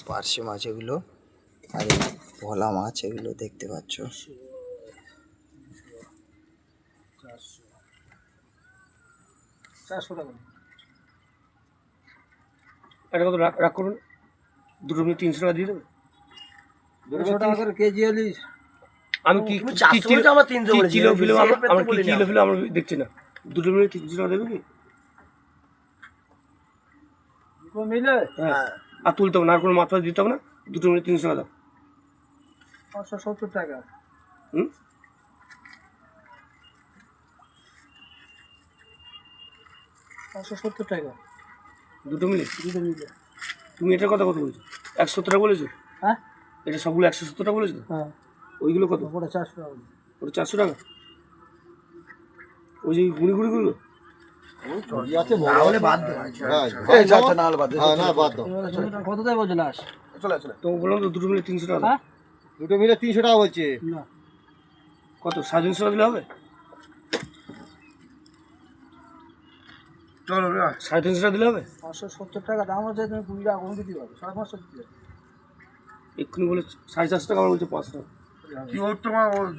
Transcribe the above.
পার্শে মাছ এগুলো, আর ভোলা মাছ এগুলো দেখতে পাচ্ছ। এটা কত রাখ করুন, দুটো মিনিট 300 টাকা দিয়ে দেবে। 200 টাকা করে কেজি হলিস। আমি কি কিলো ফিলো আমরা কি কিলো ফিলো আমরা দেখছি না। দুটো মিনিট 300 টাকা দেবে কি? দুটো মিলে হ্যাঁ, আর তুলতে হবে না, আর কোনো মাছ ফাছ দিতে হবে না। দুটো মিনিট 300 টাকা দাও। 570 টাকা। হুম, 570 টাকা দুটো মিনিট। দুটো মিলে। তুমি এটার কথা কত বলছো? 170 টাকা বলেছো? হ্যাঁ এটা সবগুলো 170 টাকা বলেছো? হ্যাঁ, ওইগুলো কত? ওটা 400 টাকা। ওটা 400 টাকা। ওই যে গুড়িগুলো কত দেয় বলছো লাস্ট? তো বললাম তো দুটো মিলে 300 টাকা দাও। হ্যাঁ, দুটো মিলে 300 টাকা বলছে। না কত 350 টাকা দিলে হবে? 350 টাকা দিলে হবে? 570 টাকা দাম হচ্ছে, তুমি 20 টাকা কম দিতে পারবে। 550 দিতে হবে। এক্ষুনি বলে 450 টাকা, আমার বলছে 500 টাকা। কি ওর তোমার